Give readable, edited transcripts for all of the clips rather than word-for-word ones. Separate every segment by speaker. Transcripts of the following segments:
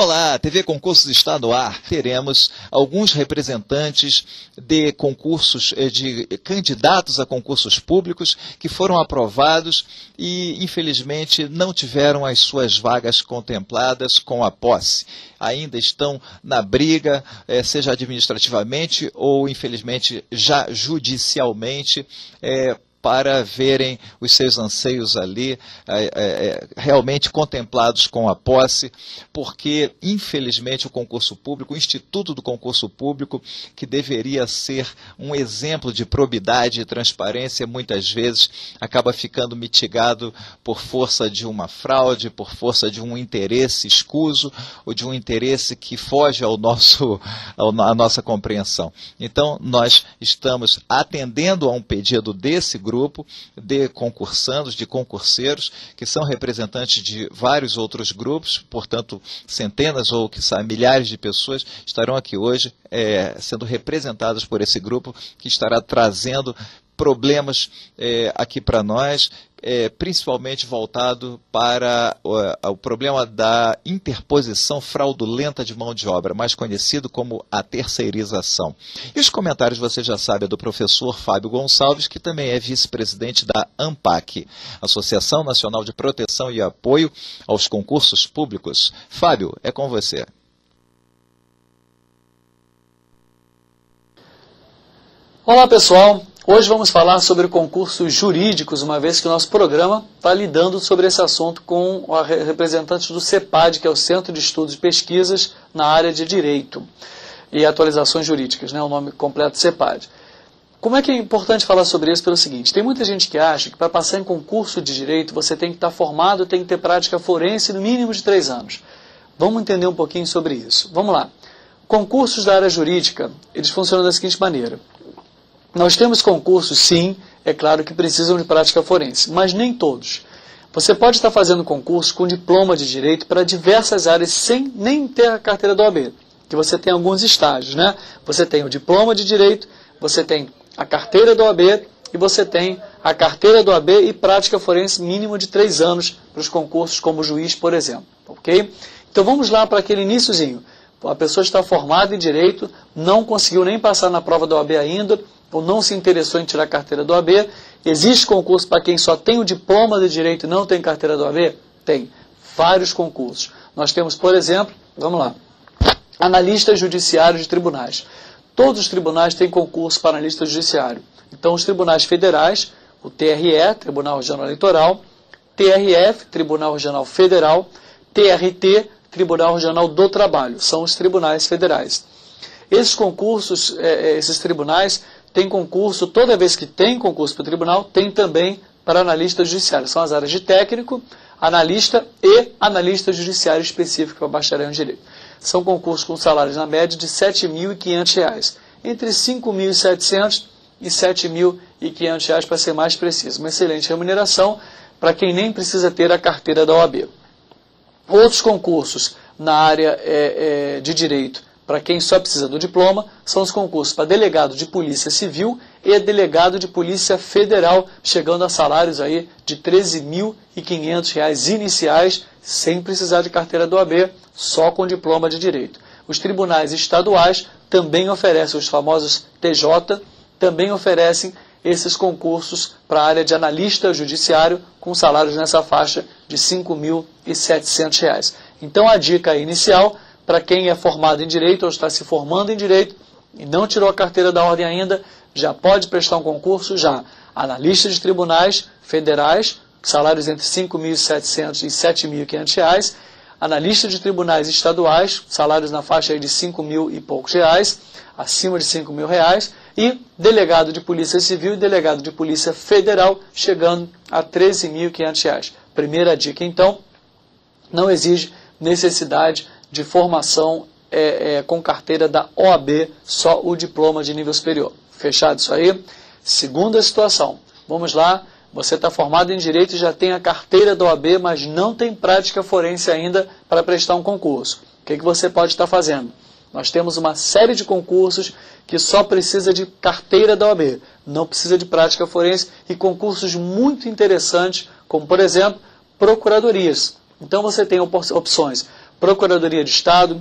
Speaker 1: Olá, TV Concursos está no ar. Teremos alguns representantes de concursos, de candidatos a concursos públicos que foram aprovados e, infelizmente, não tiveram as suas vagas contempladas com a posse. Ainda estão na briga, seja administrativamente ou, infelizmente, já judicialmente, para verem os seus anseios ali realmente contemplados com a posse, porque, infelizmente, o concurso público, o Instituto do Concurso Público, que deveria ser um exemplo de probidade e transparência, muitas vezes acaba ficando mitigado por força de uma fraude, por força de um interesse escuso ou de um interesse que foge à nossa compreensão. Então, nós estamos atendendo a um pedido desse grupo de concursandos, de concurseiros, que são representantes de vários outros grupos, portanto, centenas ou quiçá milhares de pessoas estarão aqui hoje sendo representadas por esse grupo que estará trazendo problemas aqui para nós, principalmente voltado para o problema da interposição fraudulenta de mão de obra, mais conhecido como a terceirização. E os comentários, você já sabe, é do professor Fábio Gonçalves, que também é vice-presidente da ANPAC, Associação Nacional de Proteção e Apoio aos Concursos Públicos. Fábio, é com você.
Speaker 2: Olá, pessoal. Hoje vamos falar sobre concursos jurídicos, uma vez que o nosso programa está lidando sobre esse assunto com a representante do CEPAD, que é o Centro de Estudos e Pesquisas na área de Direito e Atualizações Jurídicas, né, o nome completo CEPAD. Como é que é importante falar sobre isso? Pelo seguinte, tem muita gente que acha que para passar em concurso de Direito você tem que estar formado, tem que ter prática forense no mínimo de 3 anos. Vamos entender um pouquinho sobre isso. Vamos lá. Concursos da área jurídica, eles funcionam da seguinte maneira. Nós temos concursos, sim, é claro que precisam de prática forense, mas nem todos. Você pode estar fazendo concurso com diploma de direito para diversas áreas sem nem ter a carteira da OAB, que você tem alguns estágios, né? Você tem o diploma de direito, você tem a carteira da OAB e você tem a carteira da OAB e prática forense mínimo de 3 anos para os concursos como juiz, por exemplo, ok? Então vamos lá para aquele iniciozinho. A pessoa está formada em direito, não conseguiu nem passar na prova da OAB ainda, ou não se interessou em tirar a carteira do OAB. Existe concurso para quem só tem o diploma de direito e não tem carteira do OAB? Tem. Vários concursos. Nós temos, por exemplo, vamos lá, analista judiciário de tribunais. Todos os tribunais têm concurso para analista judiciário. Então, os tribunais federais, o TRE, Tribunal Regional Eleitoral, TRF, Tribunal Regional Federal, TRT, Tribunal Regional do Trabalho, são os tribunais federais. Esses concursos, esses tribunais, tem concurso, toda vez que tem concurso para o tribunal, tem também para analista judiciário. São as áreas de técnico, analista e analista judiciário específico para bacharel em direito. São concursos com salários na média de R$ 7.500, entre R$ 5.700 e R$ 7.500 para ser mais preciso. Uma excelente remuneração para quem nem precisa ter a carteira da OAB. Outros concursos na área de direito, para quem só precisa do diploma, são os concursos para delegado de polícia civil e delegado de polícia federal, chegando a salários aí de R$ 13.500 iniciais, sem precisar de carteira do OAB, só com diploma de direito. Os tribunais estaduais também oferecem, os famosos TJ, também oferecem esses concursos para a área de analista judiciário, com salários nessa faixa de R$ 5.700. Então a dica inicial, para quem é formado em Direito ou está se formando em Direito e não tirou a carteira da ordem ainda, já pode prestar um concurso já. Analista de tribunais federais, salários entre R$ 5.700 e R$ 7.500. Analista de tribunais estaduais, salários na faixa aí de R$ 5.000 e poucos reais, acima de R$ 5.000. E delegado de polícia civil e delegado de polícia federal, chegando a R$ 13.500. Primeira dica, então, não exige necessidade de formação com carteira da OAB, só o diploma de nível superior. Fechado isso aí? Segunda situação. Vamos lá, você está formado em Direito e já tem a carteira da OAB, mas não tem prática forense ainda para prestar um concurso. O que você pode estar fazendo? Nós temos uma série de concursos que só precisa de carteira da OAB, não precisa de prática forense, e concursos muito interessantes, como, por exemplo, procuradorias. Então você tem opções Procuradoria de Estado,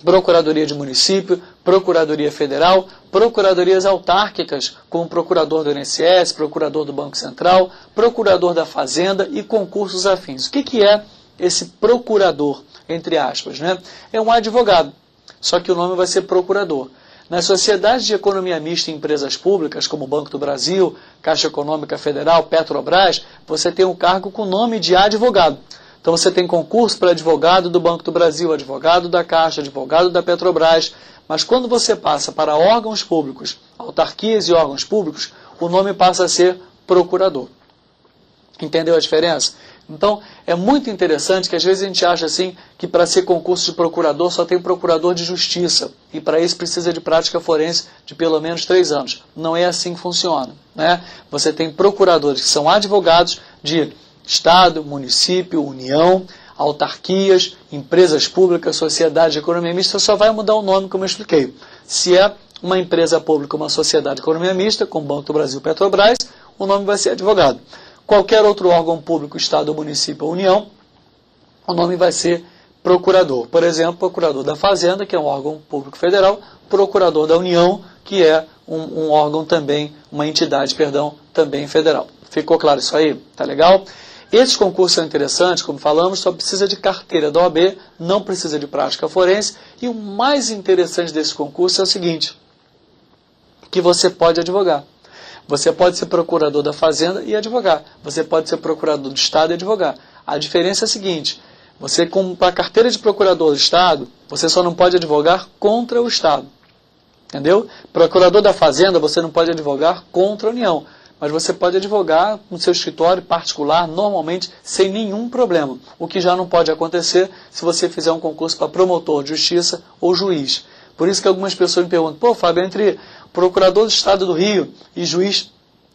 Speaker 2: Procuradoria de Município, Procuradoria Federal, Procuradorias autárquicas, como Procurador do INSS, Procurador do Banco Central, Procurador da Fazenda e concursos afins. O que é esse procurador, entre aspas, né? É um advogado, só que o nome vai ser procurador. Nas sociedades de economia mista e empresas públicas, como Banco do Brasil, Caixa Econômica Federal, Petrobras, você tem um cargo com o nome de advogado. Então você tem concurso para advogado do Banco do Brasil, advogado da Caixa, advogado da Petrobras, mas quando você passa para órgãos públicos, autarquias e órgãos públicos, o nome passa a ser procurador. Entendeu a diferença? Então, é muito interessante que às vezes a gente acha assim que para ser concurso de procurador só tem procurador de justiça e para isso precisa de prática forense de pelo menos 3 anos. Não é assim que funciona, né? Você tem procuradores que são advogados de Estado, município, União, autarquias, empresas públicas, sociedade de economia mista, só vai mudar o nome, como eu expliquei. Se é uma empresa pública, uma sociedade de economia mista, como Banco do Brasil, Petrobras, o nome vai ser advogado. Qualquer outro órgão público, Estado, município ou União, o nome vai ser procurador. Por exemplo, procurador da Fazenda, que é um órgão público federal, procurador da União, que é um órgão também, uma entidade, perdão, também federal. Ficou claro isso aí? Tá legal? Esses concursos são interessantes, como falamos, só precisa de carteira da OAB, não precisa de prática forense. E o mais interessante desse concurso é o seguinte, que você pode advogar. Você pode ser procurador da Fazenda e advogar. Você pode ser procurador do Estado e advogar. A diferença é a seguinte, você com a carteira de procurador do Estado, você só não pode advogar contra o Estado. Entendeu? Procurador da Fazenda, você não pode advogar contra a União. Mas você pode advogar no seu escritório particular, normalmente, sem nenhum problema. O que já não pode acontecer se você fizer um concurso para promotor de justiça ou juiz. Por isso que algumas pessoas me perguntam, pô, Fábio, entre procurador do Estado do Rio e juiz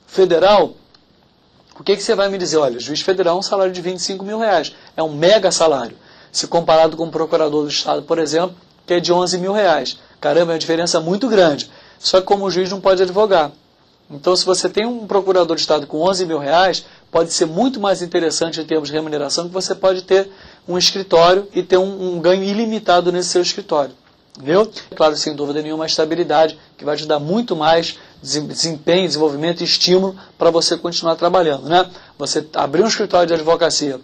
Speaker 2: federal, o que você vai me dizer? Olha, juiz federal é um salário de R$25 mil, é um mega salário. Se comparado com o procurador do Estado, por exemplo, que é de R$11 mil. Caramba, é uma diferença muito grande. Só que como o juiz não pode advogar. Então, se você tem um procurador de Estado com R$11 mil, pode ser muito mais interessante em termos de remuneração, que você pode ter um escritório e ter um ganho ilimitado nesse seu escritório. Entendeu? Claro, sem dúvida nenhuma, a estabilidade, que vai te dar muito mais desempenho, desenvolvimento e estímulo para você continuar trabalhando, né? Você abrir um escritório de advocacia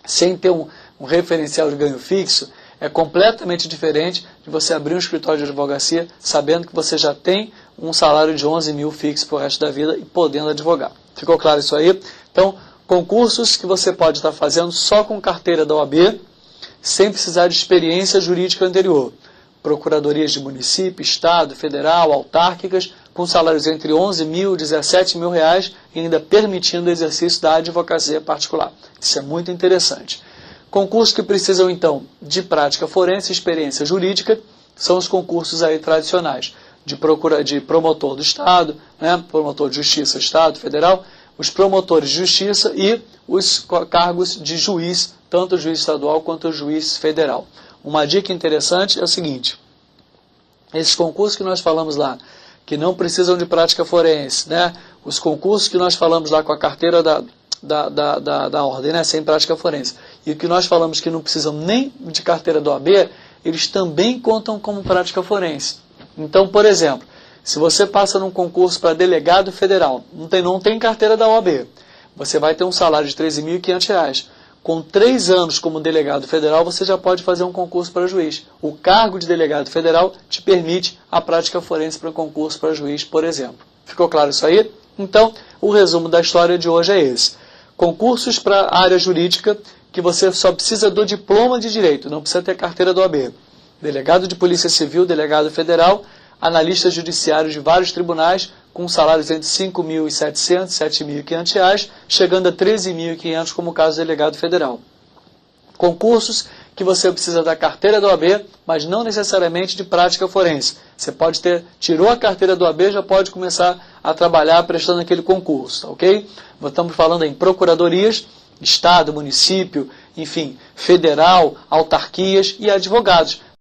Speaker 2: sem ter um referencial de ganho fixo é completamente diferente de você abrir um escritório de advocacia sabendo que você já tem um salário de 11 mil fixo para o resto da vida e podendo advogar. Ficou claro isso aí? Então, concursos que você pode estar fazendo só com carteira da OAB, sem precisar de experiência jurídica anterior. Procuradorias de município, Estado, federal, autárquicas, com salários entre 11 mil e 17 mil reais e ainda permitindo o exercício da advocacia particular. Isso é muito interessante. Concursos que precisam, então, de prática forense e experiência jurídica são os concursos aí tradicionais de promotor do Estado, né, promotor de justiça do Estado, federal, os promotores de justiça e os cargos de juiz, tanto o juiz estadual quanto o juiz federal. Uma dica interessante é o seguinte, esses concursos que nós falamos lá, que não precisam de prática forense, né, os concursos que nós falamos lá com a carteira da ordem, né, sem prática forense, e o que nós falamos que não precisam nem de carteira do OAB, eles também contam como prática forense. Então, por exemplo, se você passa num concurso para delegado federal, não tem carteira da OAB, você vai ter um salário de R$ 13.500. Com 3 anos como delegado federal, você já pode fazer um concurso para juiz. O cargo de delegado federal te permite a prática forense para concurso para juiz, por exemplo. Ficou claro isso aí? Então, o resumo da história de hoje é esse. Concursos para a área jurídica que você só precisa do diploma de direito, não precisa ter carteira do OAB. Delegado de Polícia Civil, delegado federal, analistas judiciários de vários tribunais, com salários entre R$ 5.700 e R$ 7.500, chegando a R$ 13.500 como o caso do delegado federal. Concursos que você precisa da carteira do OAB, mas não necessariamente de prática forense. Você pode tirou a carteira do OAB, já pode começar a trabalhar prestando aquele concurso, ok? Estamos falando em procuradorias, Estado, município, enfim, federal, autarquias e advogados.